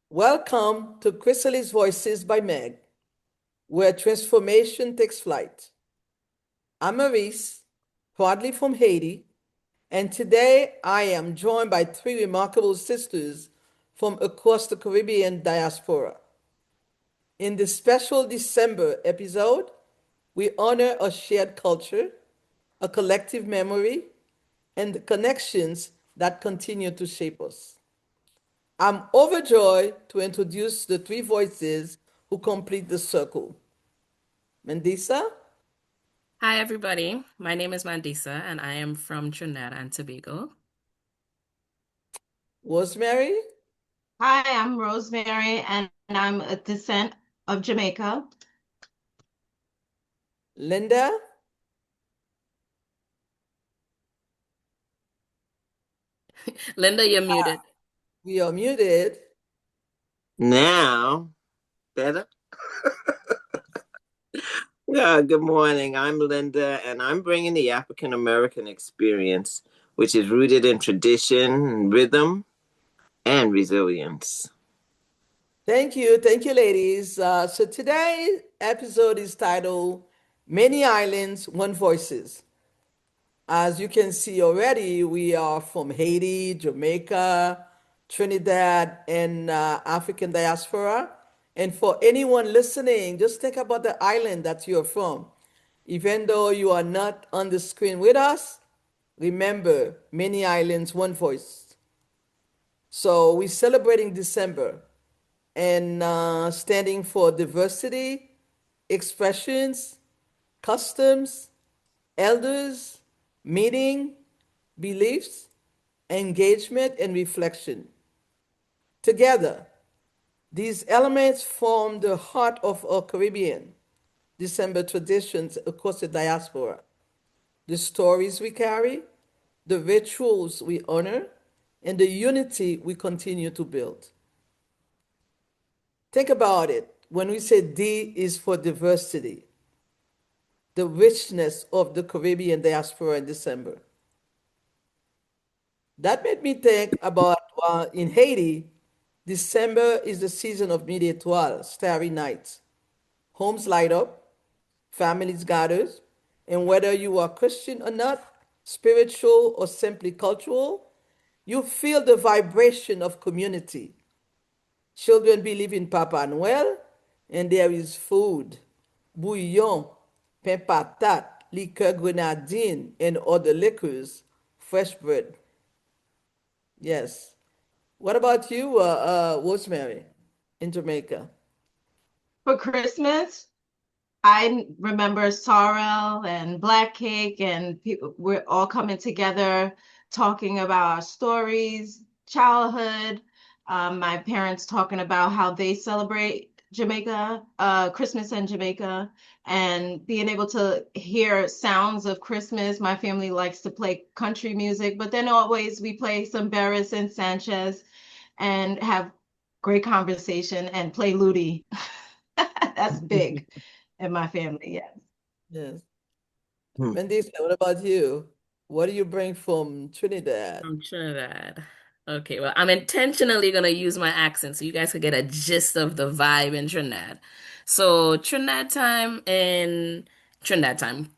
Welcome to Chrysalis Voices by Meg, where transformation takes flight. I'm Maurice, proudly from Haiti, and today I am joined by three remarkable sisters from across the Caribbean diaspora. In this special December episode, we honor a shared culture, a collective memory, and the connections that continue to shape us. I'm overjoyed to introduce the three voices who complete the circle. Mendisa, Hi, everybody. My name is Mandisa, and I am from Trinidad and Tobago. Rosemary, Hi, I'm Rosemary, and I'm a descent of Jamaica. Linda, Linda, you're muted. we are muted. Now, better? Yeah, good morning. I'm Linda, and I'm bringing the African American experience, which is rooted in tradition, rhythm, and resilience. Thank you, ladies. So today's episode is titled Many Islands, One Voices. As you can see already, we are from Haiti, Jamaica, Trinidad, and African diaspora. And for anyone listening, just think about the island that you're from. Even though you are not on the screen with us, remember, many islands, one voice. So we're celebrating December and standing for diversity, expressions, customs, elders, meaning, beliefs, engagement, and reflection. Together, these elements form the heart of our Caribbean December traditions across the diaspora. The stories we carry, the rituals we honor, and the unity we continue to build. Think about it. When we say D is for diversity, the richness of the Caribbean diaspora in December. That made me think about in Haiti, December is the season of Midi Etoile, starry nights. Homes light up, families gather, and whether you are Christian or not, spiritual or simply cultural, you feel the vibration of community. Children believe in Papa Noel, and there is food, bouillon, pain patate, liqueur grenadine, and other liquors, fresh bread. Yes. What about you, Rosemary, in Jamaica? For Christmas, I remember sorrel and black cake, and people we're all coming together talking about our stories, childhood. My parents talking about how they celebrate Jamaica, Christmas in Jamaica, and being able to hear sounds of Christmas. My family likes to play country music, but then always we play some Barris and Sanchez and have great conversation and play Ludi. That's big in my family, yes. Yes. Hmm. Mandisa, what about you? What do you bring from Trinidad? From Trinidad. Okay, well, I'm intentionally gonna use my accent so you guys could get a gist of the vibe in Trinidad. So Trinidad time,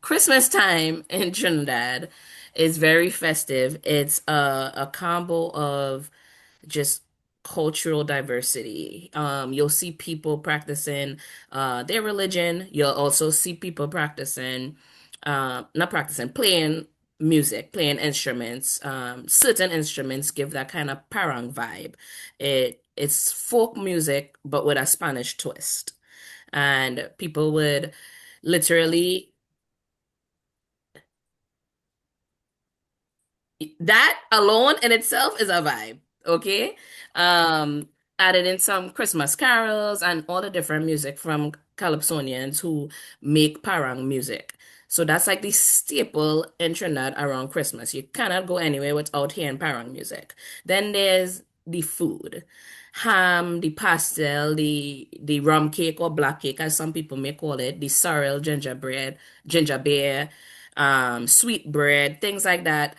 Christmas time in Trinidad is very festive. It's a combo of just cultural diversity. You'll see people practicing their religion. You'll also see people practicing, not practicing, playing music, playing instruments. Certain instruments give that kind of parang vibe. It's folk music, but with a Spanish twist. And people would literally that alone in itself is a vibe, okay? Um, Added in some Christmas carols and all the different music from Calypsonians who make parang music. So that's like the staple in Trinidad around Christmas. You cannot go anywhere without hearing parang music. Then there's the food. Ham, the pastel, the rum cake or black cake, as some people may call it, the sorrel gingerbread, ginger beer, sweet bread, things like that.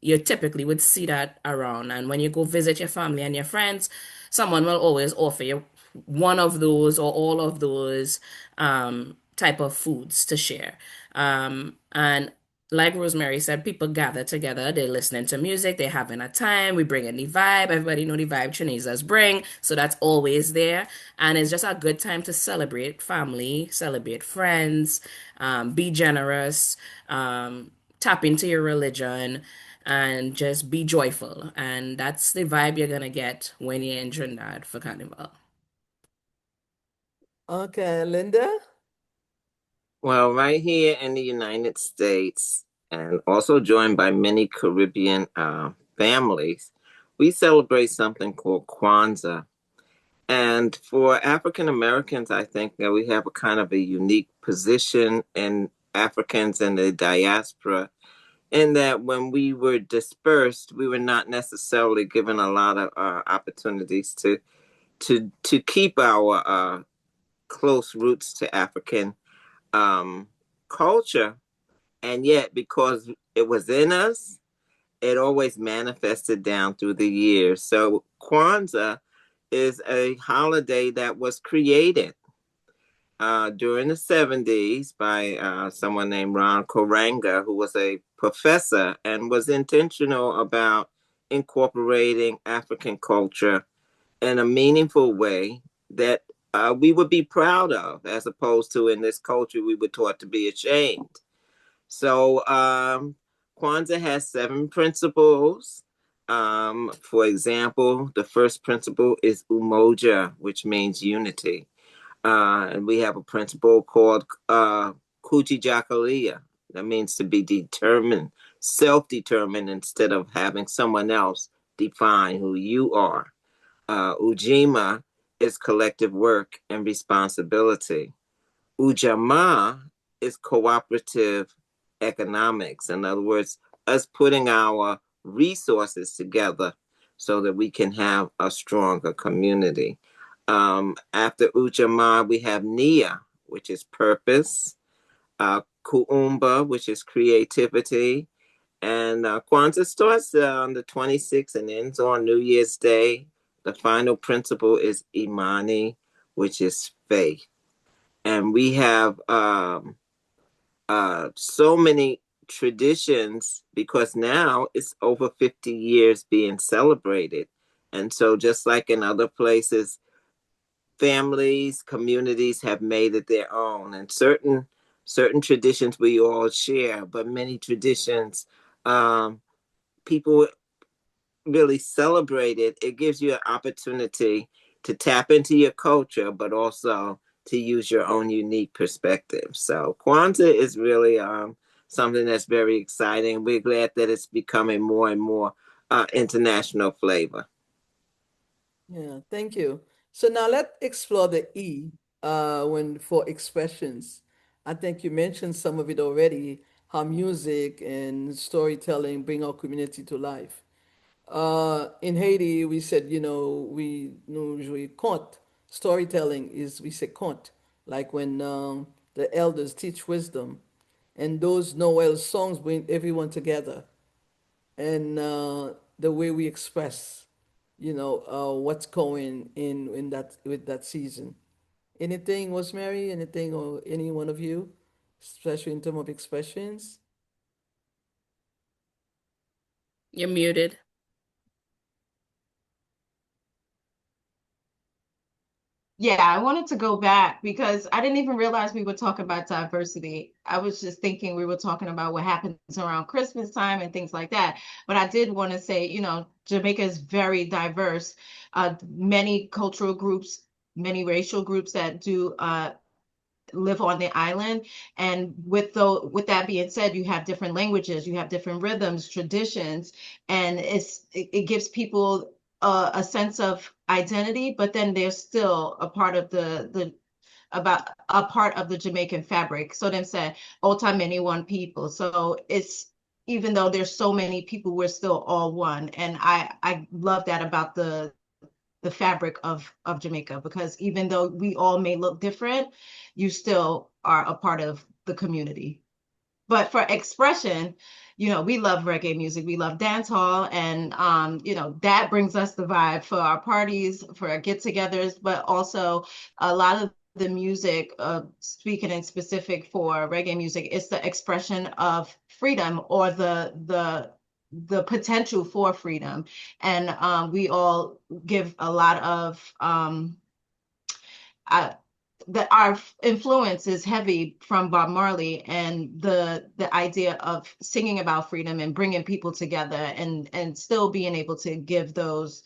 you typically would see that around. And when you go visit your family and your friends, someone will always offer you one of those or all of those type of foods to share. And like Rosemary said, people gather together, they're listening to music, they're having a time, we bring in the vibe. Everybody know the vibe Chinesers bring, so that's always there. And it's just a good time to celebrate family, celebrate friends, be generous, tap into your religion, and just be joyful. And that's the vibe you're gonna get when you're in Trinidad for Carnival. Okay, Linda? Well, right here in the United States, and also joined by many Caribbean families, we celebrate something called Kwanzaa. And for African Americans, I think that we have a kind of a unique position in Africans in the diaspora, in that when we were dispersed, we were not necessarily given a lot of opportunities to keep our close roots to African um, culture. And yet, because it was in us, it always manifested down through the years. So Kwanzaa is a holiday that was created during the 70s by someone named Ron Koranga, who was a professor and was intentional about incorporating African culture in a meaningful way that we would be proud of, as opposed to in this culture we were taught to be ashamed. So Kwanzaa has 7 principles. For example, the first principle is umoja, which means unity. And we have a principle called kujijakalia. That means to be determined, self-determined, instead of having someone else define who you are. Ujima is collective work and responsibility. Ujamaa is cooperative economics. In other words, us putting our resources together so that we can have a stronger community. After Ujamaa, we have Nia, which is purpose, Kuumba, which is creativity, and Kwanzaa starts on the 26th and ends on New Year's Day. The final principle is Imani, which is faith. And we have so many traditions because now it's over 50 years being celebrated. And so, just like in other places, families, communities have made it their own. And certain traditions we all share, but many traditions people really celebrate it. It gives you an opportunity to tap into your culture, but also to use your own unique perspective. So Kwanzaa is really something that's very exciting. We're glad that it's becoming more and more international flavor. Yeah, thank you. So now let's explore the E when for expressions. I think you mentioned some of it already, how music and storytelling bring our community to life. In Haiti, we said, we usually conte. Storytelling is, we say conte, like when the elders teach wisdom. And those Noel songs bring everyone together. And the way we express, what's going in that with that season. Anything, Rosemary? Anything, or any one of you, especially in terms of expressions? You're muted. Yeah, I wanted to go back because I didn't even realize we were talking about diversity. I was just thinking we were talking about what happens around Christmas time and things like that. But I did want to say, Jamaica is very diverse. Many cultural groups, many racial groups that do live on the island. And with that being said, you have different languages, you have different rhythms, traditions, and it gives people a sense of identity, but then they're still a part of the about a part of the Jamaican fabric. So them say, Ota many one people. So it's even though there's so many people, we're still all one. And I love that about the fabric of Jamaica, because even though we all may look different, you still are a part of the community. But for expression, we love reggae music, we love dance hall, and that brings us the vibe for our parties, for our get-togethers, but also a lot of the music, speaking in specific for reggae music, is the expression of freedom, or the potential for freedom. And we all give a lot of that our influence is heavy from Bob Marley, and the idea of singing about freedom and bringing people together, and still being able to give those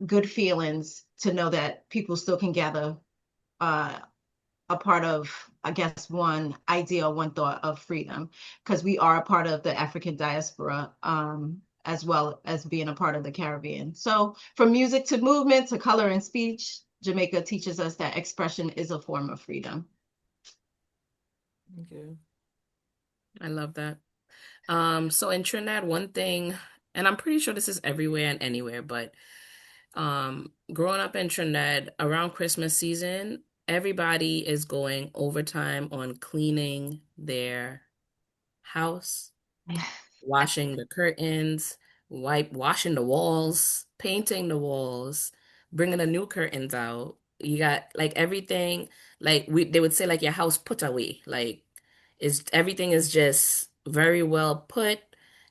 good feelings, to know that people still can gather uh, a part of, I guess, one idea, one thought of freedom, because we are a part of the African diaspora, as well as being a part of the Caribbean. So from music to movement to color and speech, Jamaica teaches us that expression is a form of freedom. Okay. I love that. So in Trinidad, one thing, and I'm pretty sure this is everywhere and anywhere, but growing up in Trinidad around Christmas season, everybody is going overtime on cleaning their house, washing the curtains, washing the walls, painting the walls, bringing the new curtains out. You got like everything, like they would say like your house put away. Like is everything is just very well put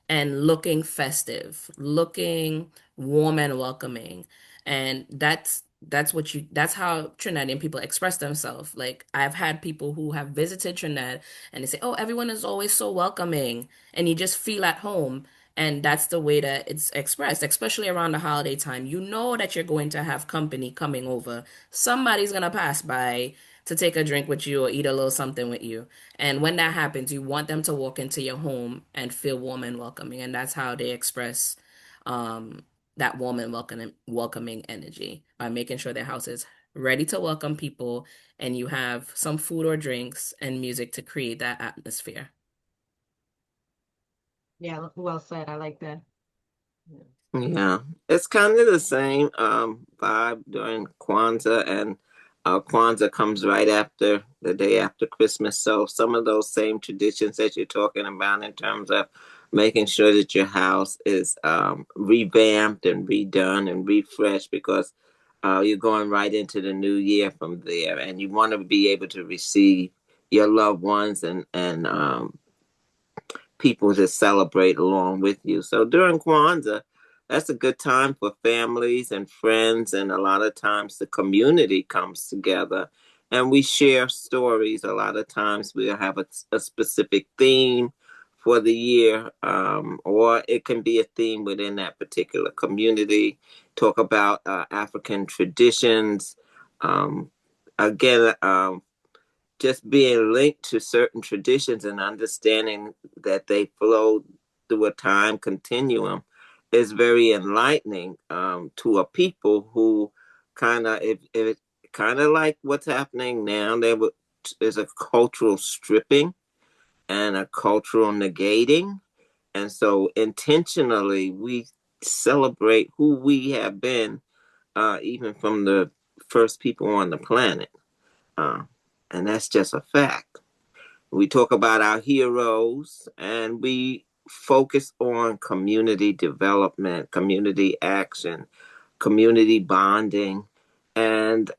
and looking festive, looking warm and welcoming. And that's how Trinidadian people express themselves. Like I've had people who have visited Trinidad and they say, "Oh, everyone is always so welcoming." And you just feel at home. And that's the way that it's expressed, especially around the holiday time. You know that you're going to have company coming over. Somebody's going to pass by to take a drink with you or eat a little something with you. And when that happens, you want them to walk into your home and feel warm and welcoming. And that's how they express um, that warm and welcoming energy, by making sure their house is ready to welcome people and you have some food or drinks and music to create that atmosphere. Yeah, well said. I like that. Yeah, it's kind of the same vibe during Kwanzaa, and Kwanzaa comes right after the day after Christmas. So some of those same traditions that you're talking about in terms of making sure that your house is revamped and redone and refreshed, because you're going right into the new year from there, and you want to be able to receive your loved ones and people to celebrate along with you. So during Kwanzaa, that's a good time for families and friends, and a lot of times the community comes together and we share stories. A lot of times we'll have a specific theme for the year, or it can be a theme within that particular community. Talk about African traditions. Um, again, just being linked to certain traditions and understanding that they flow through a time continuum is very enlightening to a people who kind of, if kind of like what's happening now, there's a cultural stripping and a cultural negating. And so intentionally, we celebrate who we have been, even from the first people on the planet. Uh, and that's just a fact. We talk about our heroes, and we focus on community development, community action, community bonding. And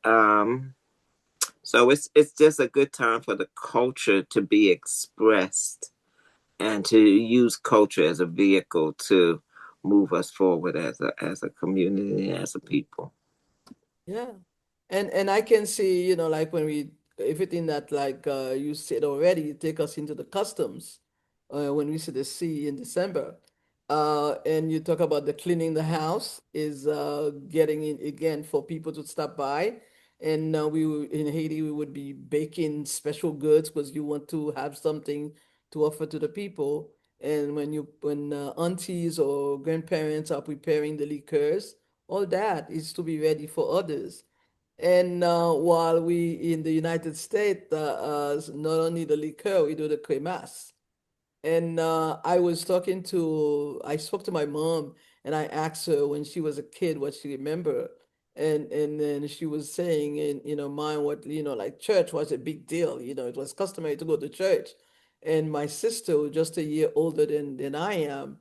so it's just a good time for the culture to be expressed and to use culture as a vehicle to move us forward as a community, as a people. Yeah. And I can see, like when we everything that like you said already, take us into the customs when we see the sea in December. And you talk about the cleaning the house is getting in again for people to stop by. And in Haiti we would be baking special goods because you want to have something to offer to the people. And when aunties or grandparents are preparing the liqueurs, all that is to be ready for others. And while we in the United States, not only the liqueur, we do the cremas. And I spoke to my mom and I asked her when she was a kid what she remember. And then she was saying in, mind what, like church was a big deal. It was customary to go to church. And my sister, who's just a year older than I am,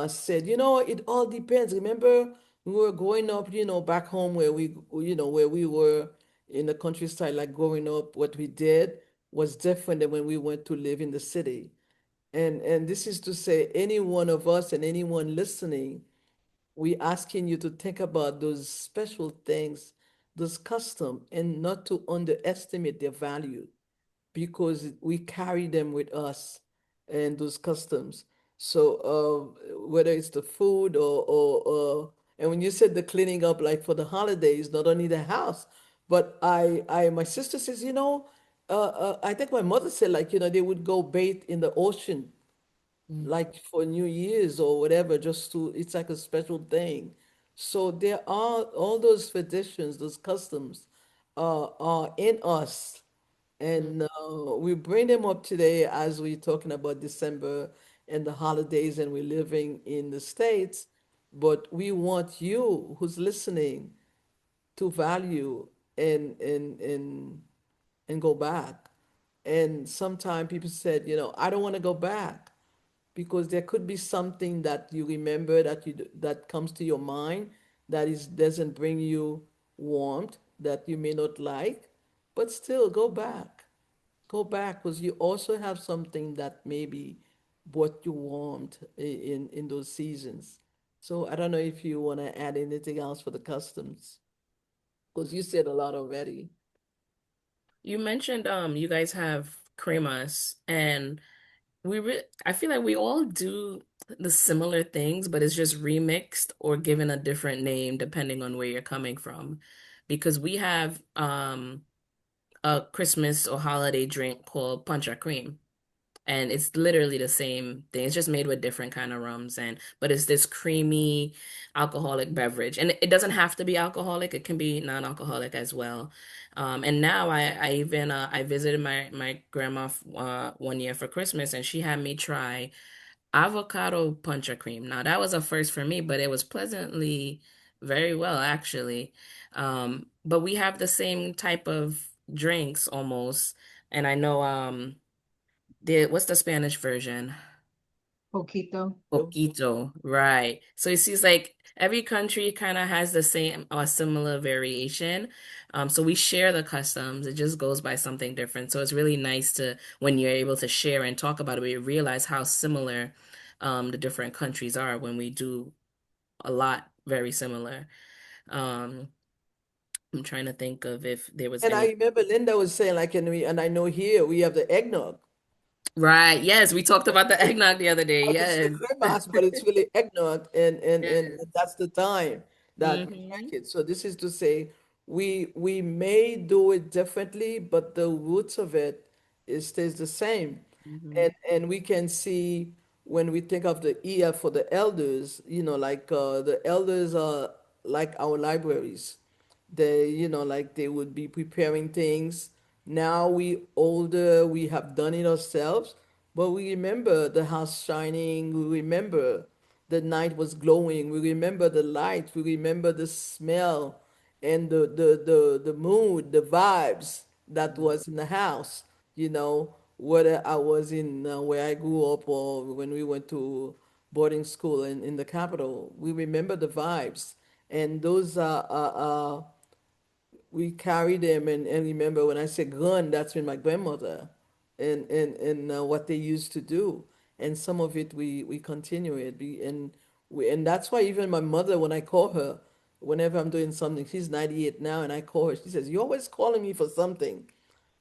said, it all depends. Remember, we were growing up, back home where we were in the countryside, like growing up, what we did was different than when we went to live in the city. And this is to say, any one of us and anyone listening, we asking you to think about those special things, those custom, and not to underestimate their value because we carry them with us and those customs. So whether it's the food or and when you said the cleaning up, like for the holidays, not only the house, but my sister says, I think my mother said, like, they would go bathe in the ocean Mm. like for New Year's or whatever, just to, it's like a special thing. So there are all those traditions, those customs are in us. And we bring them up today as we're talking about December and the holidays, and we're living in the States. But we want you who's listening to value and go back. And sometimes people said, I don't want to go back because there could be something that you remember that comes to your mind that is doesn't bring you warmth that you may not like, but still go back because you also have something that maybe brought you warmth in those seasons. So I don't know if you want to add anything else for the customs because you said a lot already. You mentioned you guys have cremas, and I feel like we all do the similar things, but it's just remixed or given a different name depending on where you're coming from. Because we have a Christmas or holiday drink called Puncha Cream. And it's literally the same thing. It's just made with different kind of rums, and but it's this creamy alcoholic beverage. And it doesn't have to be alcoholic, it can be non-alcoholic as well. And now I even I visited my grandma 1 year for Christmas, and she had me try avocado puncha cream. Now that was a first for me, but it was pleasantly very well actually. But we have the same type of drinks almost. And I know what's the Spanish version? Poquito. Poquito, right. So it seems like every country kind of has the same or similar variation. So we share the customs. It just goes by something different. So it's really nice to when you're able to share and talk about it, we realize how similar the different countries are when we do a lot very similar. Um, I'm trying to think of if there was And I any. remember Linda was saying, like, and I know here we have the eggnog. Right. Yes, we talked about the eggnog the other day. Like it's the Yes. cremas, but it's really eggnog, and Yes. that's the time that we Hmm. drink it. So this is to say, we may do it differently, but the roots of it stays the same. Hmm. And we can see when we think of the ear for the elders, like the elders are like our libraries. Like they would be preparing things. Now we older, we have done it ourselves, but we remember the house shining. We remember the night was glowing. We remember the light. We remember the smell and the mood, the vibes that was in the house. Whether I was in where I grew up or when we went to boarding school in the capital, we remember the vibes. And those are we carry them and remember when I say gun, that's when my grandmother and what they used to do. And some of it we continue it. And that's why even my mother, when I call her, whenever I'm doing something, she's 98 now, and I call her, she says, "You're always calling me for something."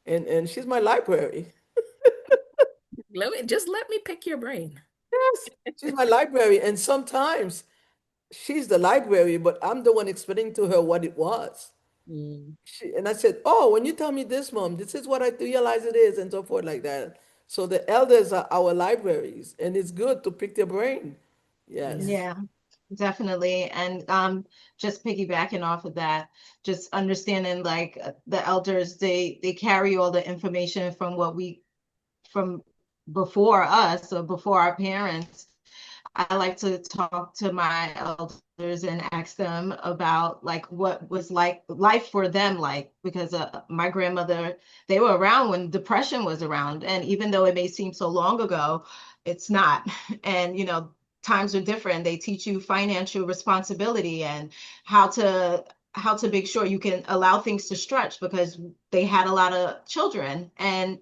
And she's my library. Let me pick your brain. Yes, she's my library. And sometimes she's the library, but I'm the one explaining to her what it was. Mm. And I said, "Oh, when you tell me this, Mom, this is what I realize it is," and so forth like that. So the elders are our libraries, and it's good to pick their brain. Yes. Yes. Yeah, definitely. And just piggybacking off of that, just understanding like the elders, they carry all the information from what we from before us or before our parents. I like to talk to my elders and ask them about like what was like life for them like because my grandmother, they were around when depression was around, and even though it may seem so long ago, it's not. And times are different. They teach you financial responsibility and how to how to make sure you can allow things to stretch because they had a lot of children. And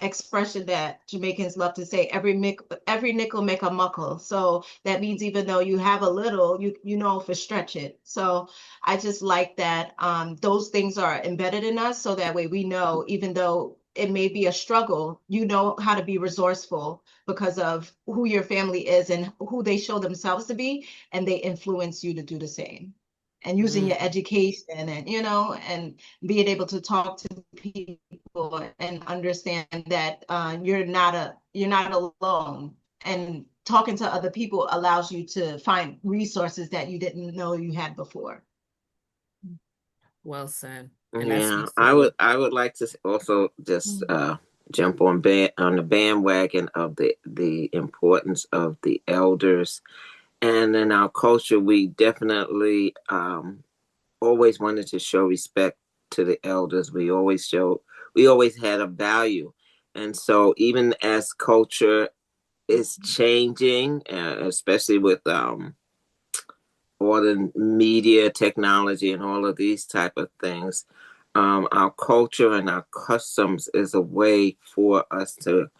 expression that Jamaicans love to say, every nickel make a muckle. So that means even though you have a little, you know for stretch it. So I just like that those things are embedded in us so that way we know even though it may be a struggle, you know how to be resourceful because of who your family is and who they show themselves to be, and they influence you to do the same. And using your Mm. education and and being able to talk to people and understand that you're not alone, and talking to other people allows you to find resources that you didn't know you had before. Well said. And that Yeah, speaks to the I would like to also just Mhm. jump on the bandwagon of the importance of the elders. And in our culture, we definitely always wanted to show respect to the elders. We always had a value. And so even as culture is changing, especially with all the media technology and all of these type of things, our culture and our customs is a way for us to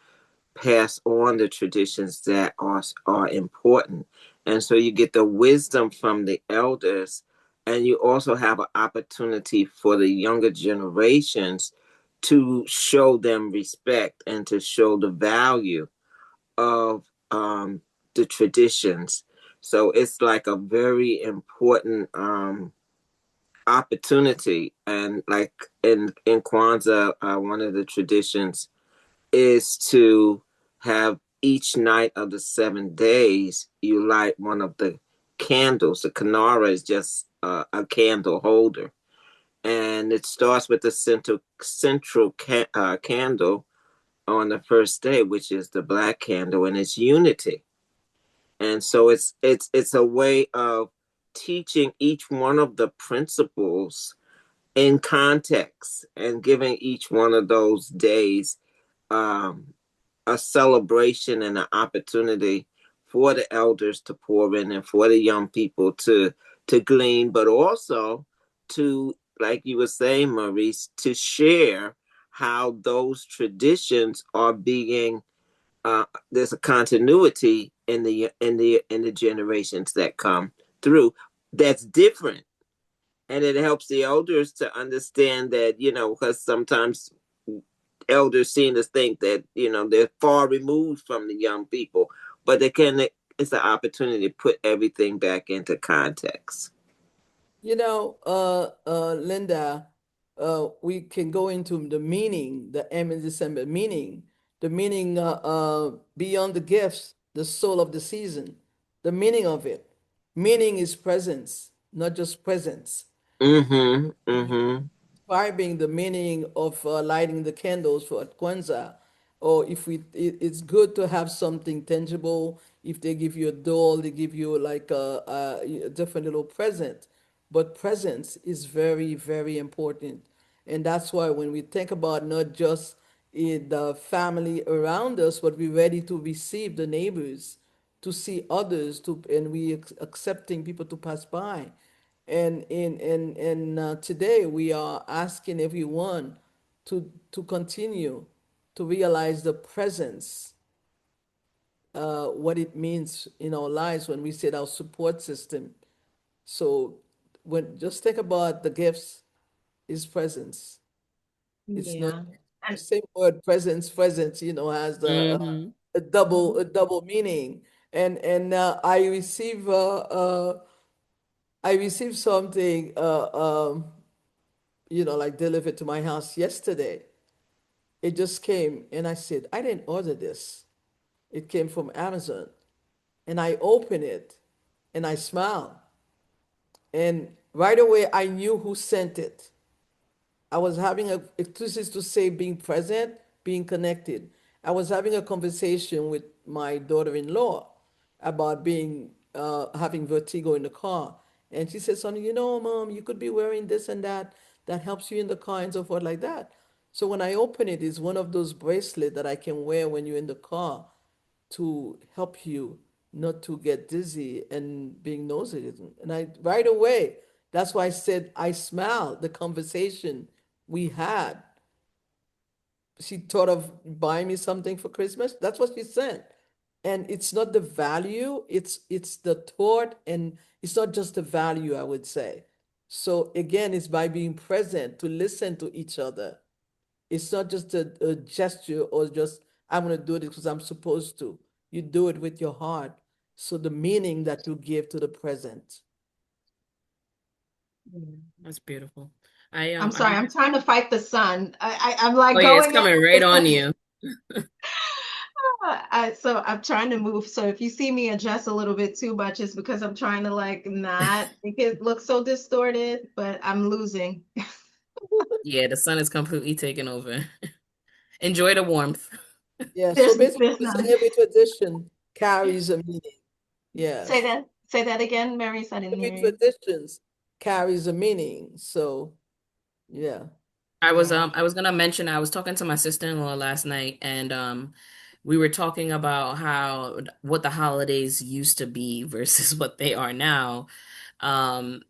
pass on the traditions that are important. And so you get the wisdom from the elders, and you also have an opportunity for the younger generations to show them respect and to show the value of the traditions. So it's like a very important opportunity. And like in Kwanzaa, one of the traditions is to have each night of the 7 days, you light one of the candles. The Kanara is just a candle holder. And it starts with the central candle on the first day, which is the black candle, and it's unity. And so it's a way of teaching each one of the principles in context and giving each one of those days um, a celebration and an opportunity for the elders to pour in and for the young people to glean, but also to, like you were saying, Maurice, to share how those traditions are being there's a continuity in the generations that come through that's different, and it helps the elders to understand that, because sometimes elders seem to think that, they're far removed from the young people, but it's an opportunity to put everything back into context. Linda, we can go into the meaning, the M in December meaning, the meaning beyond the gifts, the soul of the season, the meaning of it. Meaning is presence, not just presence. Mm-hmm. Mm-hmm. Describing the meaning of lighting the candles for Kwanzaa, or if it's good to have something tangible. If they give you a doll, they give you like a different little present. But presence is very, very important. And that's why when we think about not just the family around us, but we're ready to receive the neighbors, to see others, and we accepting people to pass by. And today we are asking everyone to continue to realize the presence, what it means in our lives when we said our support system. So when just think about the gifts is presence. It's not Yeah. the And same word presence, has hmm a double meaning. And I received something like delivered to my house yesterday. It just came, and I said, I didn't order this. It came from Amazon. And I opened it and I smiled. And right away, I knew who sent it. I was having this is to say being present, being connected. I was having a conversation with my daughter-in-law about being having vertigo in the car. And she said, "Sonny, Mom, you could be wearing this and that that helps you in the car and so forth like that." So when I open it, it's one of those bracelets that I can wear when you're in the car to help you not to get dizzy and being nosy. And I right away, that's why I said I smiled the conversation we had. She thought of buying me something for Christmas. That's what she said. And it's not the value, it's the thought, and it's not just the value, I would say. So again, it's by being present to listen to each other. It's not just a gesture or just I'm gonna do it because I'm supposed to. You do it with your heart. So the meaning that you give to the present. That's beautiful. I I'm sorry, I'm trying to fight the sun. I'm oh like yeah, it's going coming right at on you. so I'm trying to move. So if you see me adjust a little bit too much, it's because I'm trying to like not make it look so distorted, but I'm losing. Yeah, the sun is completely taking over. Enjoy the warmth. Yeah, so There's basically there's we say none. every tradition carries a meaning. Yes. Say that again, Mary. I didn't Every hear you. traditions carries a meaning. So yeah. Yeah. I was gonna mention I was talking to my sister-in-law last night and we were talking about how what the holidays used to be versus what they are now. And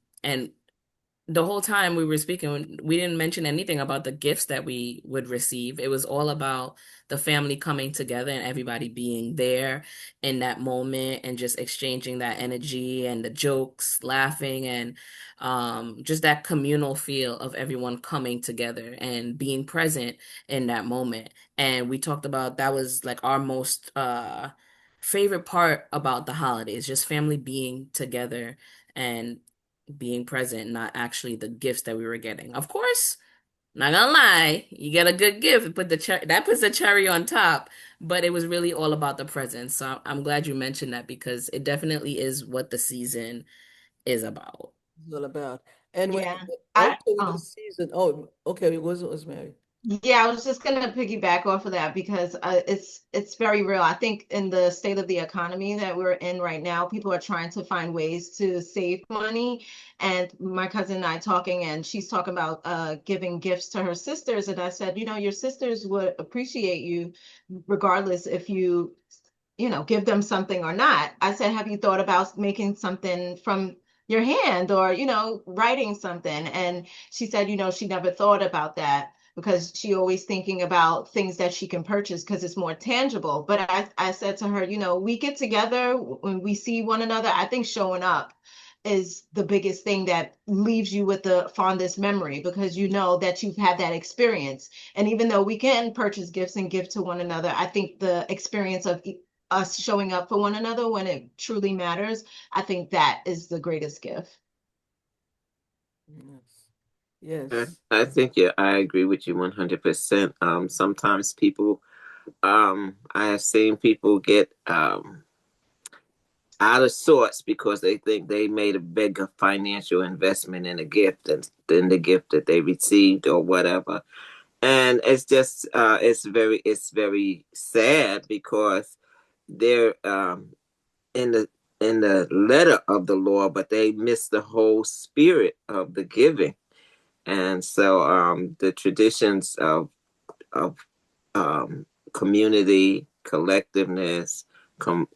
the whole time we were speaking, we didn't mention anything about the gifts that we would receive. It was all about the family coming together and everybody being there in that moment and just exchanging that energy and the jokes, laughing, and just that communal feel of everyone coming together and being present in that moment. And we talked about that was like our most favorite part about the holidays, just family being together and being present, not actually the gifts that we were getting. Of course, not gonna lie, you get a good gift, put the that puts the cherry on top, but it was really all about the presence. So I'm glad you mentioned that because it definitely is what the season is about. It's all about. And when Yeah. also I with the season, oh, okay, it was Mary. Yeah, I was just gonna piggyback off of that because it's very real. I think in the state of the economy that we're in right now, people are trying to find ways to save money. And my cousin and I talking, and she's talking about giving gifts to her sisters. And I said, your sisters would appreciate you regardless if you give them something or not. I said, have you thought about making something from your hand or, writing something? And she said, she never thought about that because she always thinking about things that she can purchase because it's more tangible. But I said to her, we get together when we see one another. I think showing up is the biggest thing that leaves you with the fondest memory because you know that you've had that experience. And even though we can purchase gifts and give to one another, I think the experience of us showing up for one another when it truly matters, I think that is the greatest gift. Yes. I, Yes. I think yeah, I agree with you 100%. Sometimes people, I have seen people get out of sorts because they think they made a bigger financial investment in a gift than the gift that they received or whatever. And it's just it's very sad because they're in the letter of the law, but they miss the whole spirit of the giving. And so the traditions of community, collectiveness,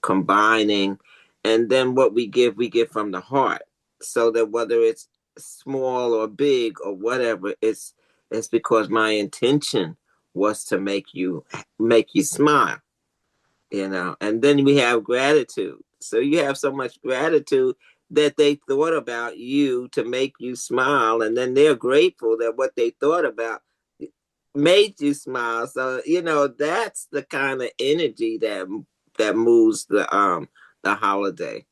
combining, and then what we give from the heart. So that whether it's small or big or whatever, it's because my intention was to make you smile, and then we have gratitude. So you have so much gratitude that they thought about you to make you smile, and then they're grateful that what they thought about made you smile. So that's the kind of energy that moves the holiday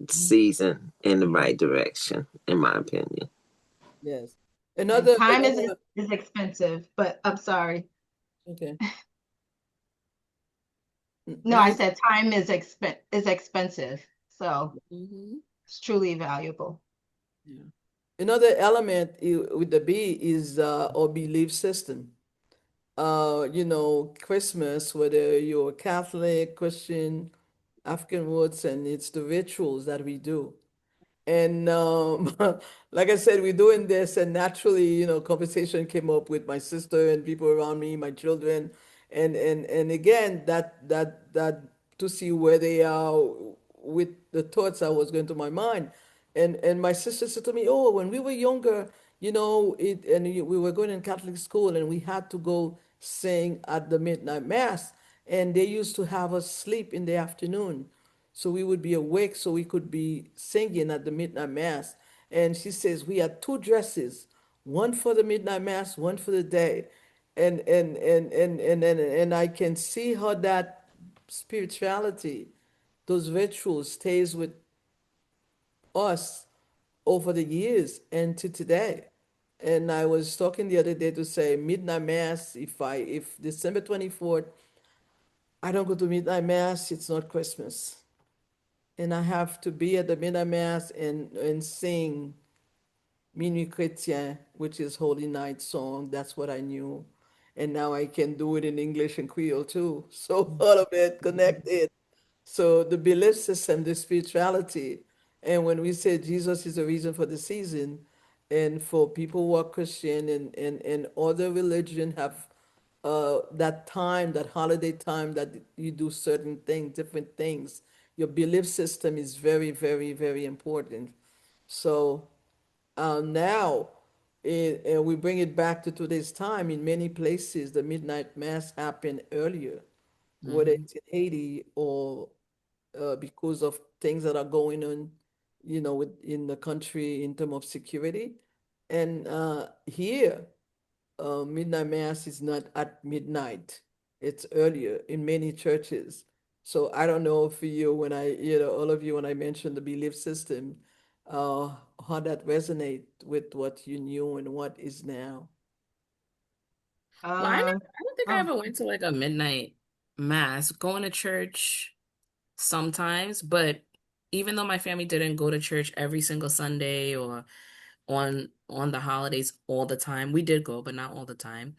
season in the right direction, in my opinion. Yes. And Another time another is expensive, but I'm sorry. okay. No, I Another said time is expensive. So Hmm. it's truly valuable. yeah. Another element with the B is our belief system. Christmas, whether you're Catholic, Christian, African roots, and it's the rituals that we do. And like I said, we're doing this, and naturally, conversation came up with my sister and people around me, my children, and again, that to see where they are with the thoughts that was going to my mind, and my sister said to me, "Oh, when we were younger, we were going in Catholic school, and we had to go sing at the midnight mass, and they used to have us sleep in the afternoon." So we would be awake so we could be singing at the midnight mass. And she says we had two dresses, one for the midnight mass, one for the day. And I can see how that spirituality, those rituals stays with us over the years and to today. And I was talking the other day to say midnight mass, if December 24th, I don't go to midnight mass, it's not Christmas. And I have to be at the midnight mass and sing Minuit Chrétien, which is Holy Night song. That's what I knew. And now I can do it in English and Creole too. So all of it connected. So the belief system, the spirituality, and when we say Jesus is the reason for the season, and for people who are Christian and other religion have that time, that holiday time that you do certain things, different things. Your belief system is very, very, very important. So now, and we bring it back to today's time. In many places, the midnight mass happened earlier, whether Mhm. it's in Haiti or because of things that are going on, in the country in terms of security. And here, midnight mass is not at midnight. It's earlier in many churches. So I don't know for you when all of you, when I mentioned the belief system, uh, how that resonate with what you knew and what is now. Well, Um, I don't think I oh, ever went to like a midnight mass. Going to church sometimes, but even though my family didn't go to church every single Sunday or on the holidays all the time, we did go, but not all the time.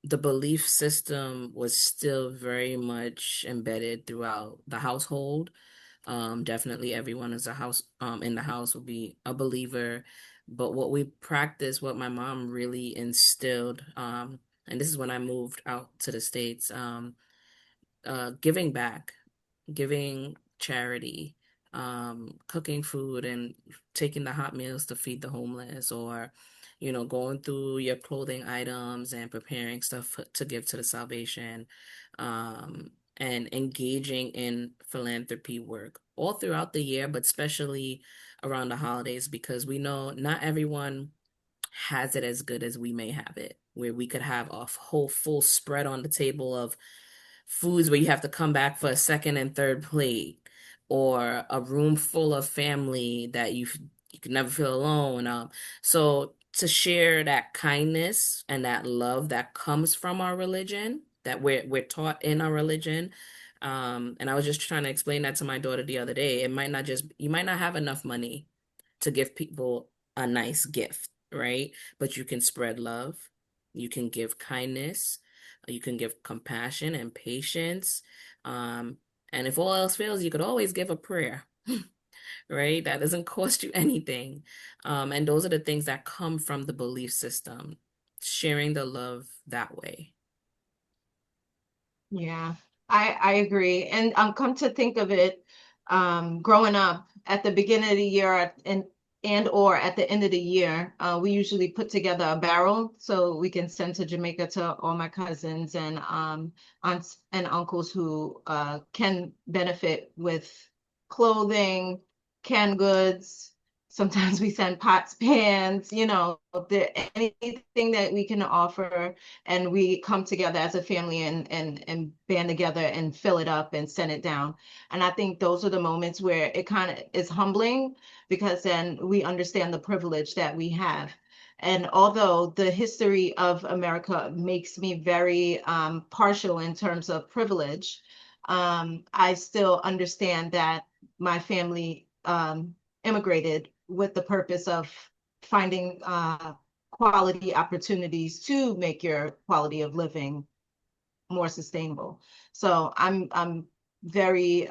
The belief system was still very much embedded throughout the household. Definitely everyone is a house in the house will be a believer. But what we practice, what my mom really instilled, and this is when I moved out to the States, giving back, giving charity, cooking food and taking the hot meals to feed the homeless, or, going through your clothing items and preparing stuff to give to the Salvation, and engaging in philanthropy work all throughout the year, but especially around the holidays, because we know not everyone has it as good as we may have it, where we could have a whole full spread on the table of foods where you have to come back for a second and third plate, or a room full of family that you can never feel alone. So to share that kindness and that love that comes from our religion, that we're taught in our religion. And I was just trying to explain that to my daughter the other day. It might not just You might not have enough money to give people a nice gift, right? But you can spread love, you can give kindness, you can give compassion and patience. Um, and if all else fails, you could always give a prayer, right? That doesn't cost you anything. And those are the things that come from the belief system, sharing the love that way. yeah, I agree. And come to think of it, growing up at the beginning of the year and or at the end of the year, we usually put together a barrel so we can send to Jamaica to all my cousins and aunts and uncles who can benefit with clothing, canned goods. Sometimes we send pots, pans, anything that we can offer, and we come together as a family and band together and fill it up and send it down. And I think those are the moments where it kind of is humbling, because then we understand the privilege that we have. And although the history of America makes me very partial in terms of privilege, I still understand that my family immigrated with the purpose of finding quality opportunities to make your quality of living more sustainable. So I'm very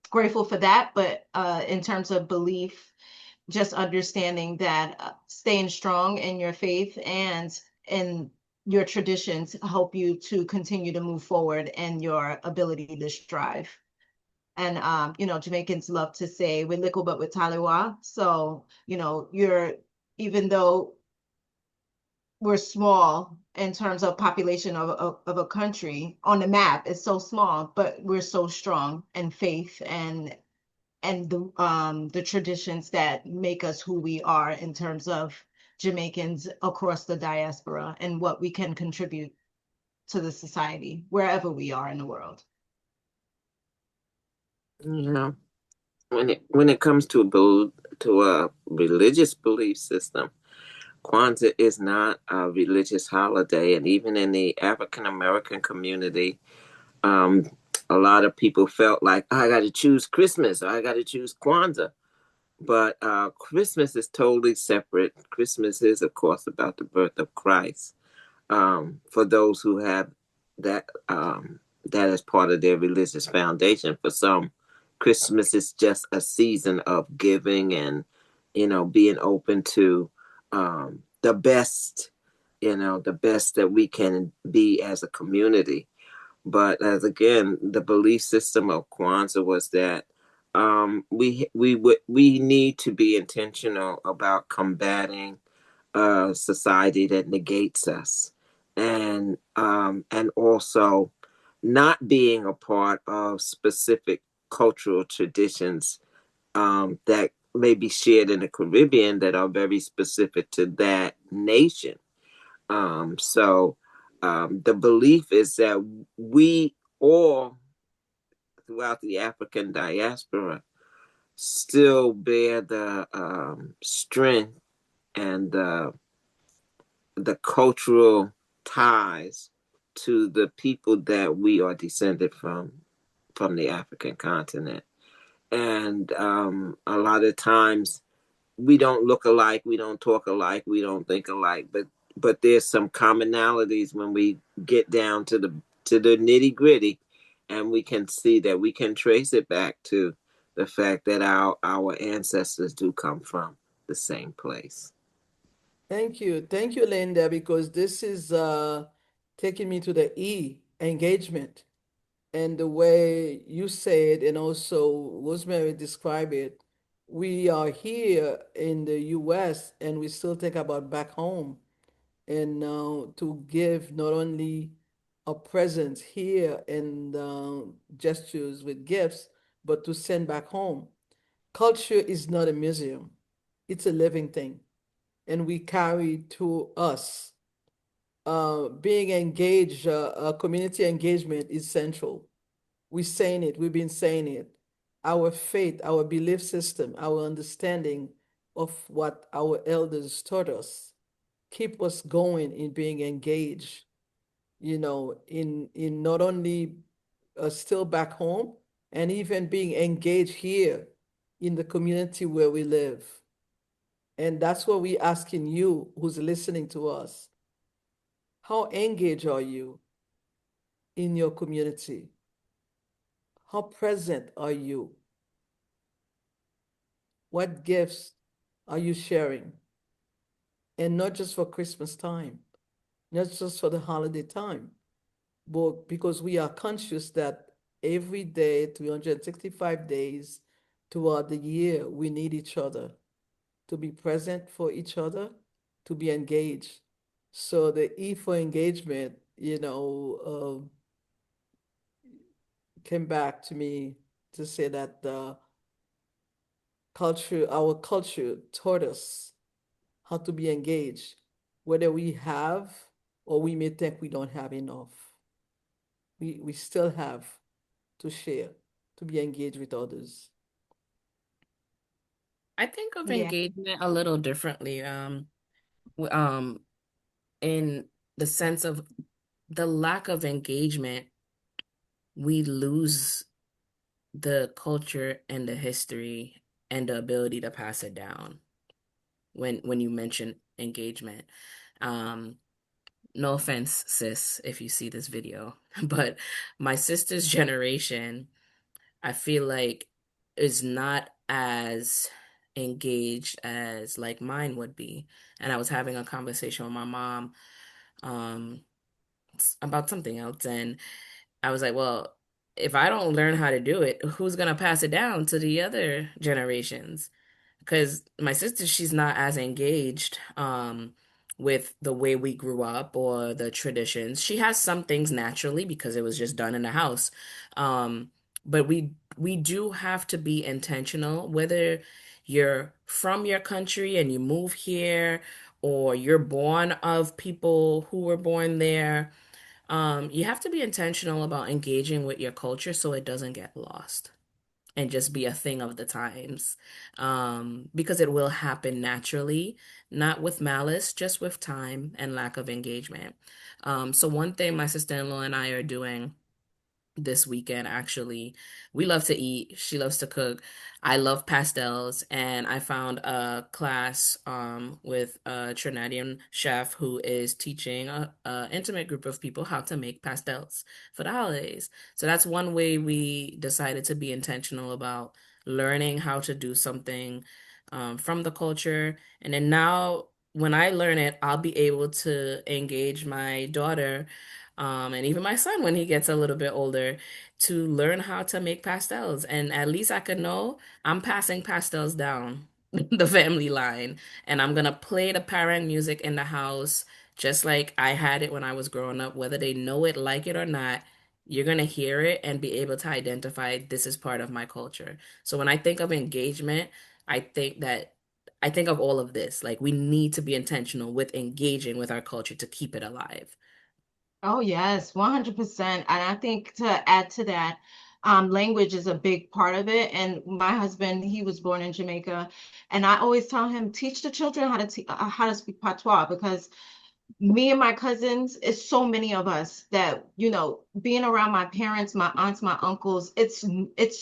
grateful for that. But in terms of belief, just understanding that staying strong in your faith and in your traditions help you to continue to move forward and your ability to strive. And Jamaicans love to say we little but with taliwa. So, you're even though we're small in terms of population of a country on the map, it's so small, but we're so strong in faith and the traditions that make us who we are in terms of Jamaicans across the diaspora and what we can contribute to the society wherever we are in the world. You know, when it comes to a religious belief system, Kwanzaa is not a religious holiday, and even in the African American community, um, a lot of people felt like, "Oh, I got to choose Christmas or I got to choose Kwanzaa." But Christmas is totally separate. Christmas is, of course, about the birth of Christ. For those who have that as part of their religious foundation. For some, Christmas is just a season of giving and being open to the best, the best that we can be as a community. But as again, the belief system of Kwanzaa was that we need to be intentional about combating a society that negates us, and also not being a part of specific cultural traditions that may be shared in the Caribbean that are very specific to that nation. The belief is that we all throughout the African diaspora still bear the strength and the cultural ties to the people that we are descended from the African continent. And a lot of times we don't look alike, we don't talk alike, we don't think alike, but there's some commonalities when we get down to the nitty gritty, and we can see that we can trace it back to the fact that our ancestors do come from the same place. Thank you, Linda, because this is taking me to the E, engagement, and the way you say it, and also Rosemary described it. We are here in the U.S. and we still think about back home, and to give not only a presence here and gestures with gifts, but to send back home. Culture is not a museum; it's a living thing, and we carry to us. Being engaged, community engagement is central. We're saying it, we've been saying it. Our faith, our belief system, our understanding of what our elders taught us keep us going in being engaged, in not only still back home and even being engaged here in the community where we live. And that's what we're asking you who's listening to us. How engaged are you in your community? How present are you? What gifts are you sharing? And not just for Christmas time, not just for the holiday time, but because we are conscious that every day, 365 days throughout the year, we need each other to be present for each other, to be engaged. So the E for engagement, came back to me to say that our culture taught us how to be engaged, whether we have or we may think we don't have enough. We still have to share, to be engaged with others. I think of Yeah. engagement a little differently, in the sense of the lack of engagement, we lose the culture and the history and the ability to pass it down when you mention engagement. Um, no offense, sis, if you see this video, but my sister's generation, I feel like, is not as engaged as like mine would be. And I was having a conversation with my mom um about something else, and I was like, well, if I don't learn how to do it, who's gonna pass it down to the other generations? Because my sister, she's not as engaged with the way we grew up or the traditions. She has some things naturally because it was just done in the house. But we do have to be intentional, whether you're from your country and you move here or you're born of people who were born there. You have to be intentional about engaging with your culture so it doesn't get lost and just be a thing of the times. Because it will happen naturally, not with malice, just with time and lack of engagement. So one thing my sister-in-law and I are doing this weekend, actually, we love to eat. She loves to cook. I love pastels, and I found a class with a Trinidadian chef who is teaching a intimate group of people how to make pastels for the holidays. So that's one way we decided to be intentional about learning how to do something from the culture. And then now, when I learn it, I'll be able to engage my daughter and even my son when he gets a little bit older to learn how to make pastels. And at least I could know I'm passing pastels down the family line. And I'm gonna play the parent music in the house just like I had it when I was growing up, whether they know it, like it or not. You're gonna hear it and be able to identify this is part of my culture. So when I think of engagement, I think that I think of all of this. Like we need to be intentional with engaging with our culture to keep it alive. Oh, yes, 100%. And I think to add to that, language is a big part of it. And my husband, he was born in Jamaica, and I always tell him, teach the children how to speak patois, because me and my cousins, it's so many of us that, being around my parents, my aunts, my uncles, it's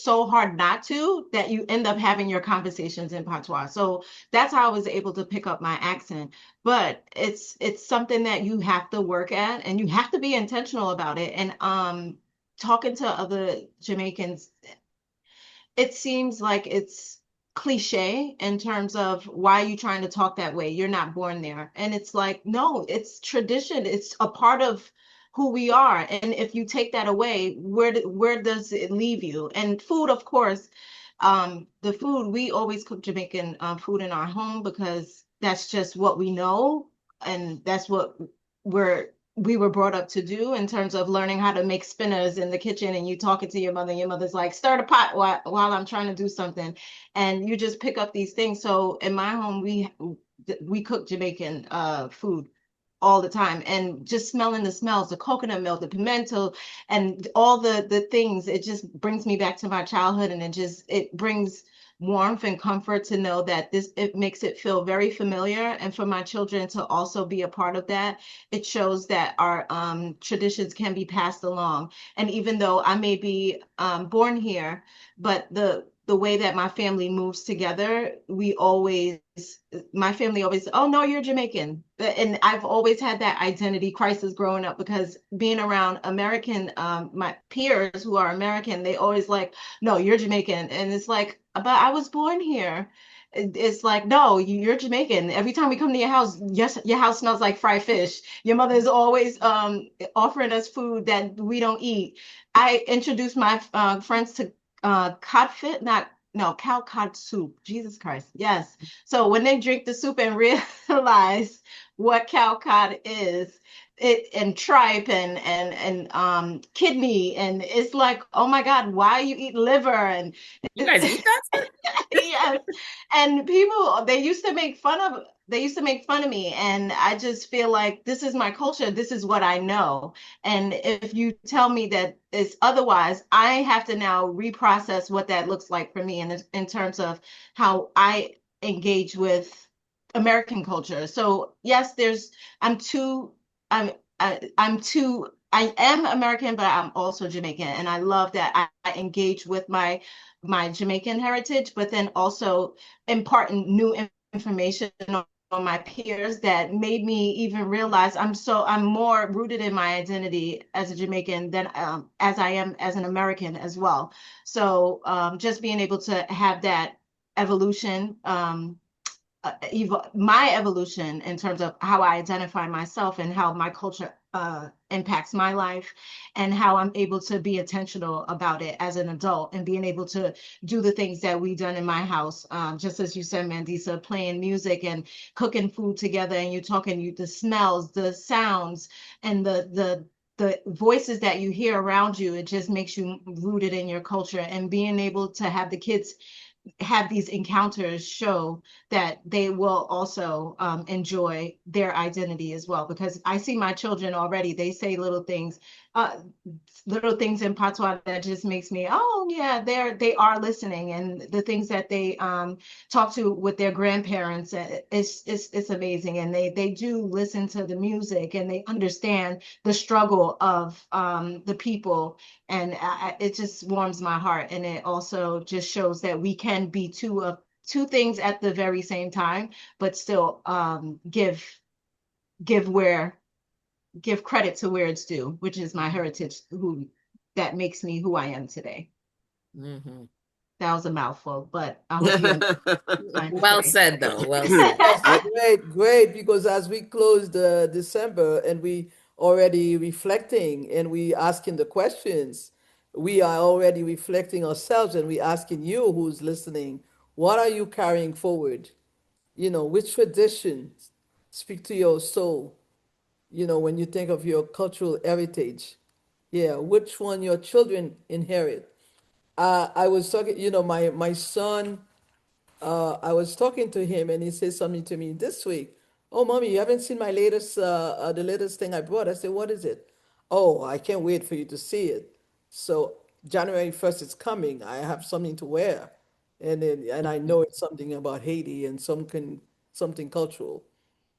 so hard not to, that you end up having your conversations in patois. So that's how I was able to pick up my accent. But it's something that you have to work at, and you have to be intentional about it. And talking to other Jamaicans, it seems like it's cliche in terms of why are you trying to talk that way? You're not born there. And it's like, no, it's tradition. It's a part of who we are. And if you take that away, where does it leave you? And food, of course, the food, we always cook Jamaican food in our home because that's just what we know, and that's what we were brought up to do in terms of learning how to make spinners in the kitchen, and you talking to your mother, and your mother's like, stir the pot while I'm trying to do something. And you just pick up these things. So in my home, we cook Jamaican food all the time, and just smelling the smells, the coconut milk, the pimento, and all the things, it just brings me back to my childhood, and it brings warmth and comfort to know that it makes it feel very familiar. And for my children to also be a part of that, it shows that our traditions can be passed along. And even though I may be born here, but the way that my family moves together, my family always, oh no, you're Jamaican. And I've always had that identity crisis growing up, because being around American, my peers who are American, they always like, no, you're Jamaican. And it's like, but I was born here. It's like, no, you're Jamaican. Every time we come to your house, yes, your house smells like fried fish. Your mother is always offering us food that we don't eat. I introduced my friends to codfish, not no cow cod soup. Jesus Christ, yes. So when they drink the soup and realize what cow cod is, it and tripe and kidney, and it's like, oh my God, why you eat liver? And You guys eat that? yes. And people, they used to make fun of me. And I just feel like this is my culture. This is what I know. And if you tell me that it's otherwise, I have to now reprocess what that looks like for me in terms of how I engage with American culture. So yes, I'm too, I'm too, I am American, but I'm also Jamaican. And I love that I engage with my Jamaican heritage, but then also imparting new information my peers that made me even realize I'm more rooted in my identity as a Jamaican than as I am as an American as well. So just being able to have that evolution, my evolution in terms of how I identify myself and how my culture impacts my life, and how I'm able to be intentional about it as an adult, and being able to do the things that we done in my house. Just as you said, Mandisa, playing music and cooking food together, and you're talking the smells, the sounds, and the voices that you hear around you. It just makes you rooted in your culture, and being able to have the kids have these encounters show that they will also enjoy their identity as well. Because I see my children already, they say uh, little things in patois that just makes me, oh yeah, they are listening. And the things that they talk to with their grandparents, it's amazing. And they do listen to the music, and they understand the struggle of the people, and it just warms my heart. And it also just shows that we can be two things at the very same time, but still give where give credit to where it's due, which is my heritage, who that makes me who I am today. Mm-hmm. That was a mouthful, but I hope you understand what I'm trying to Well say. said, though. Well said. Yes, I great, great. Because as we close the December and we already reflecting and we asking the questions, we are already reflecting ourselves and we asking you who's listening, what are you carrying forward? Which traditions speak to your soul? When you think of your cultural heritage, yeah, which one your children inherit? I was talking, my son, I was talking to him and he said something to me this week. Oh, mommy, you haven't seen my the latest thing I brought. I said, what is it? Oh, I can't wait for you to see it. So January 1st is coming. I have something to wear. And I know it's something about Haiti and something cultural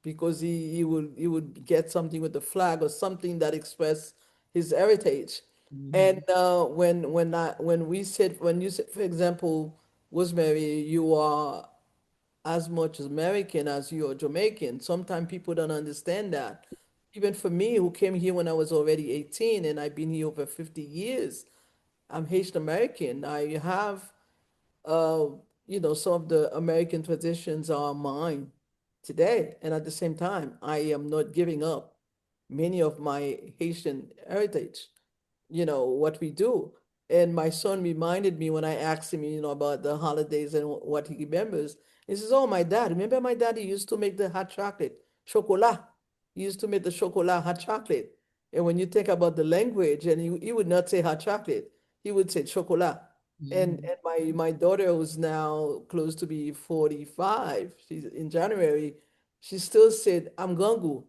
because he would get something with the flag or something that express his heritage. And Mhm. when you said, for example, Rosemary, you are as much American as you are Jamaican. Sometimes people don't understand that. Even for me, who came here when I was already 18 and I've been here over 50 years, I'm Haitian American. I have uh, some of the American traditions are mine today. And at the same time, I am not giving up many of my Haitian heritage, what we do. And my son reminded me when I asked him, about the holidays and what he remembers. He says, oh, my dad, remember my daddy used to make the hot chocolate, chocolat. He used to make the chocolat hot chocolate. And when you think about the language, and he would not say hot chocolate, he would say chocolat. And my daughter, who's now close to be 45, she's in January, she still said, I'm Gungu.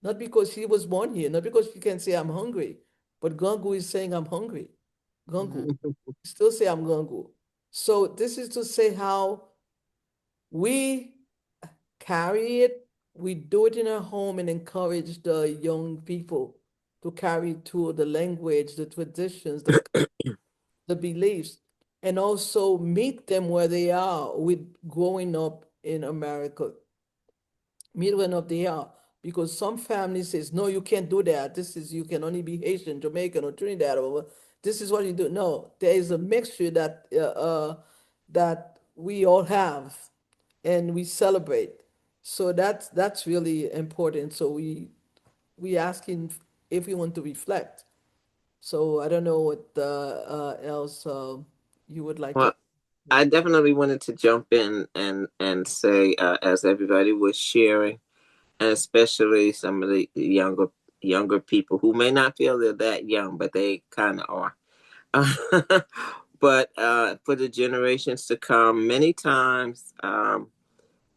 Not because she was born here, not because she can say I'm hungry, but Gungu is saying I'm hungry. Gungu. Mhm. Still say I'm Gungu. So this is to say how we carry it, we do it in our home and encourage the young people to carry to the language, the traditions, the beliefs, and also meet them where they are with growing up in America, middle of the year, because some families says no, you can't do that. You can only be Haitian, Jamaican, or Trinidad, or this is what you do. No, there is a mixture that we all have, and we celebrate. So that's really important. So we asking everyone to reflect. So I don't know what else you would like to. well, I definitely wanted to jump in and say, as everybody was sharing, and especially some of the younger people who may not feel they're that young, but they kind of are. But for the generations to come, many times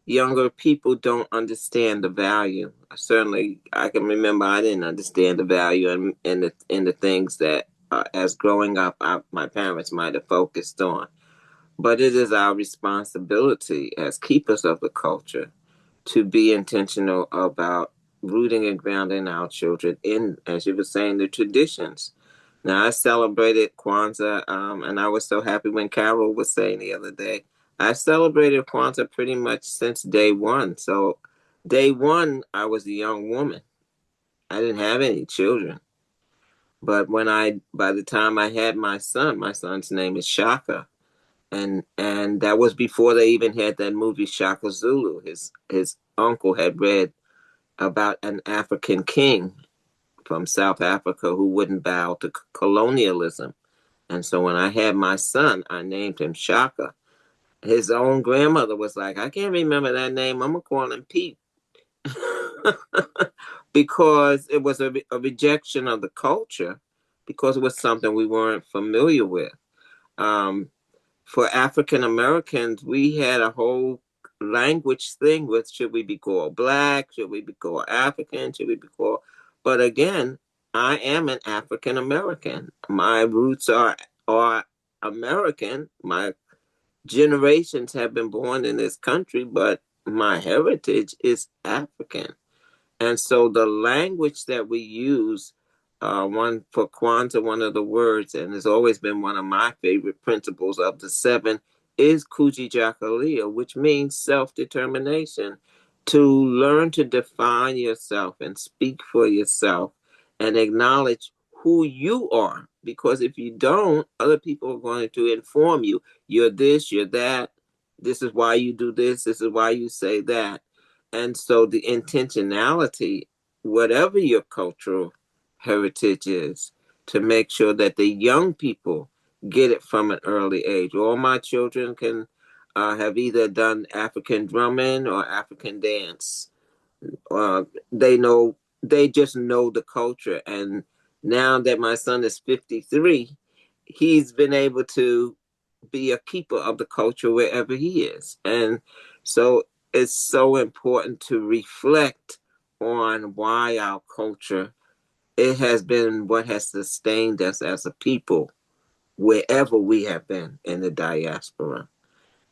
younger people don't understand the value. Certainly, I can remember I didn't understand the value in the things that, as growing up, my parents might have focused on. But it is our responsibility as keepers of the culture to be intentional about rooting and grounding our children in, as you were saying, the traditions. Now, I celebrated Kwanzaa, and I was so happy when Carol was saying the other day, I celebrated Kwanzaa pretty much since day one. So day one, I was a young woman. I didn't have any children. But by the time I had my son's name is Shaka, and that was before they even had that movie Shaka Zulu. His uncle had read about an African king from South Africa who wouldn't bow to colonialism. And so when I had my son, I named him Shaka. His own grandmother was like, I can't remember that name. I'm going to call him Pete. Because it was a rejection of the culture, because it was something we weren't familiar with. Um, for African Americans, we had a whole language thing with should we be called black, should we be called African, should we be called. But again, I am an African American. My roots are American. My generations have been born in this country, but my heritage is African. And so the language that we use, one for Kwanzaa, one of the words, and has always been one of my favorite principles of the seven, is Kujijakalia, which means self-determination. To learn to define yourself and speak for yourself and acknowledge who you are. Because if you don't, other people are going to inform you. You're this, you're that. This is why you do this. This is why you say that. And so the intentionality, whatever your cultural heritage is, to make sure that the young people get it from an early age. All my children can have either done African drumming or African dance. They just know the culture. And now that my son is 53, he's been able to be a keeper of the culture wherever he is. And so it's so important to reflect on why our culture, it has been what has sustained us as a people wherever we have been in the diaspora.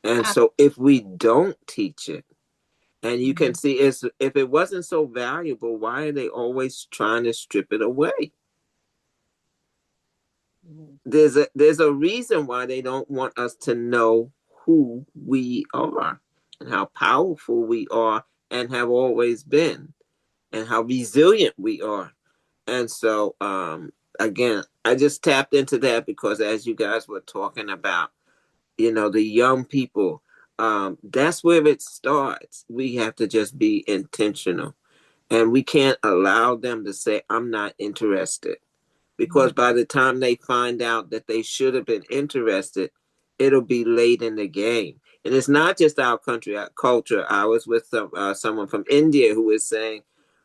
And so if we don't teach it, and you can see if it wasn't so valuable, why are they always trying to strip it away? There's a reason why they don't want us to know who we are and how powerful we are and have always been and how resilient we are. And so again, I just tapped into that because as you guys were talking about, the young people, that's where it starts. We have to just be intentional, and we can't allow them to say, I'm not interested, because by the time they find out that they should have been interested, it'll be late in the game. And it's not just our country, our culture. I was with someone from India who was saying,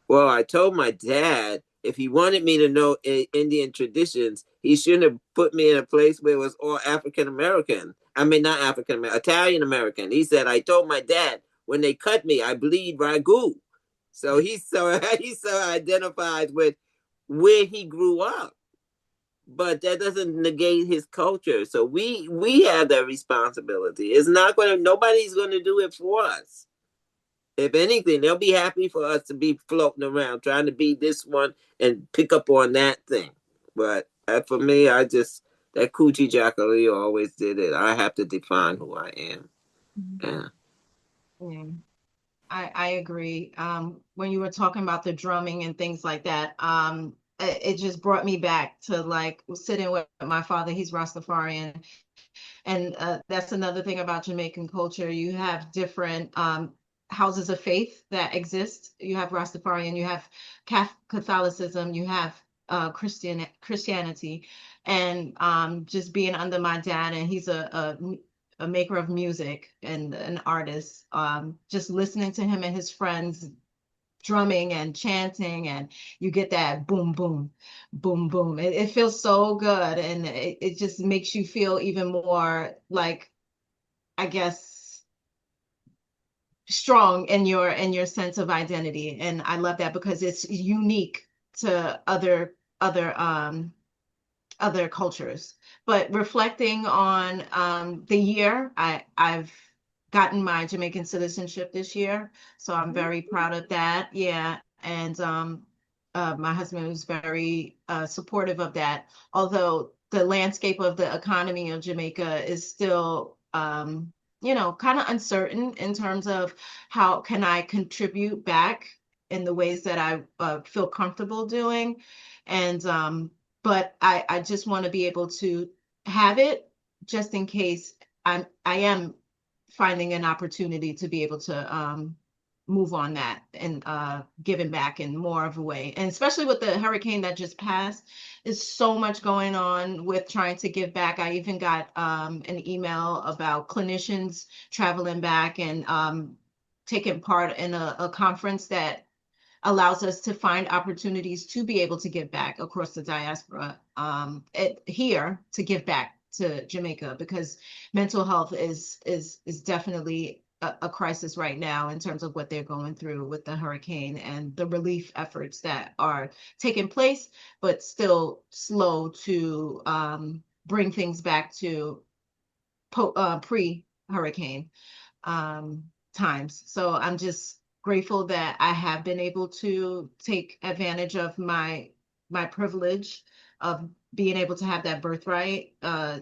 well, I told my dad if he wanted me to know Indian traditions, he shouldn't have put me in a place where it was all African American. I mean, not African American, Italian American. He said, I told my dad when they cut me, I bleed ragu. So he's so identified with where he grew up, but that doesn't negate his culture. So we have that responsibility. It's not going to, nobody's going to do it for us. If anything, they'll be happy for us to be floating around trying to be this one and pick up on that thing. But for me, that coochie jackaleo always did it. I have to define who I am. Yeah. Yeah. I agree. When you were talking about the drumming and things like that, it just brought me back to like sitting with my father. He's Rastafarian, and that's another thing about Jamaican culture. You have different houses of faith that exist. You have Rastafarian, you have Catholicism, you have Christianity, and just being under my dad, and he's a maker of music and an artist. Just listening to him and his friends drumming and chanting, and you get that boom, boom, boom, boom. It feels so good, and it just makes you feel even more like, I guess, strong in your sense of identity. And I love that because it's unique to other cultures. But reflecting on the year, I've gotten my Jamaican citizenship this year, so I'm very proud of that. Yeah, and my husband was very supportive of that. Although the landscape of the economy of Jamaica is still kind of uncertain in terms of how can I contribute back in the ways that I feel comfortable doing. And but I just want to be able to have it just in case I am finding an opportunity to be able to move on that and giving back in more of a way. And especially with the hurricane that just passed, there's so much going on with trying to give back. I even got an email about clinicians traveling back and taking part in a conference that allows us to find opportunities to be able to give back across the diaspora here to give back to Jamaica, because mental health is definitely a crisis right now in terms of what they're going through with the hurricane and the relief efforts that are taking place, but still slow to bring things back to pre-hurricane um, times. So I'm just grateful that I have been able to take advantage of my privilege of being able to have that birthright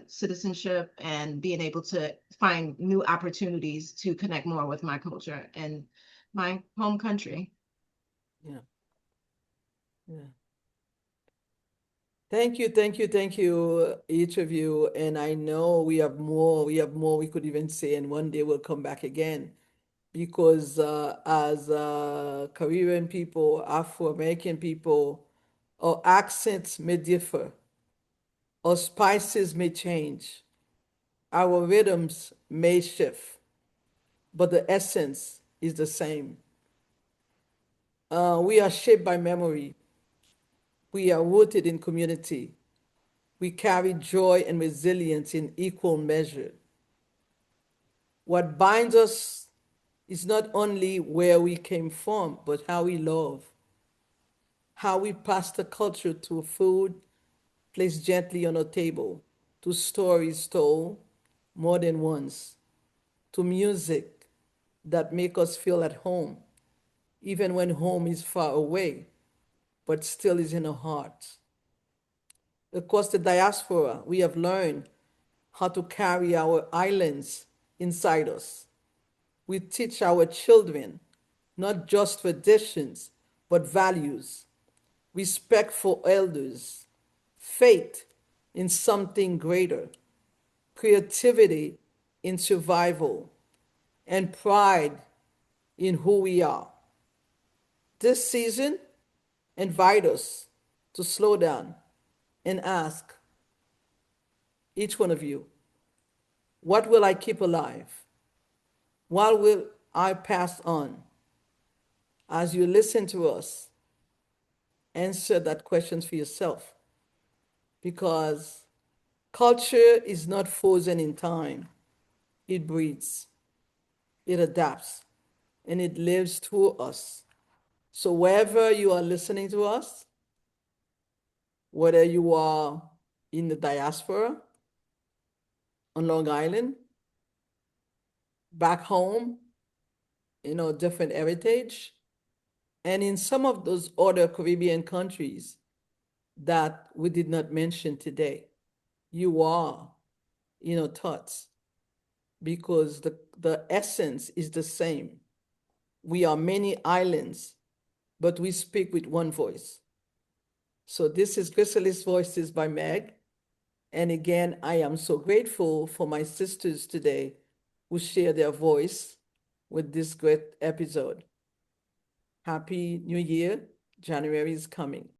citizenship and being able to find new opportunities to connect more with my culture and my home country. Yeah. Yeah. Thank you, each of you. And I know we have more we could even say, and one day we'll come back again because as Caribbean people, Afro-American people, our accents may differ, our spices may change, our rhythms may shift, but the essence is the same. We are shaped by memory, we are rooted in community, we carry joy and resilience in equal measure. What binds us is not only where we came from, but how we love, how we pass the culture to food placed gently on a table, to stories told more than once, to music that make us feel at home, even when home is far away, but still is in our hearts. Across the diaspora, we have learned how to carry our islands inside us. We teach our children not just traditions, but values, respect for elders, faith in something greater, creativity in survival, and pride in who we are. This season invite us to slow down and ask each one of you, what will I keep alive? What will I pass on? As you listen to us, answer that question for yourself, because culture is not frozen in time. It breathes, it adapts, and it lives through us. So wherever you are listening to us, whether you are in the diaspora, on Long Island, back home, different heritage, and in some of those other Caribbean countries that we did not mention today, you are, thoughts, because the essence is the same. We are many islands, but we speak with one voice. So this is Chrysalis Voices by Meg. And again, I am so grateful for my sisters today who share their voice with this great episode. Happy New Year. January is coming.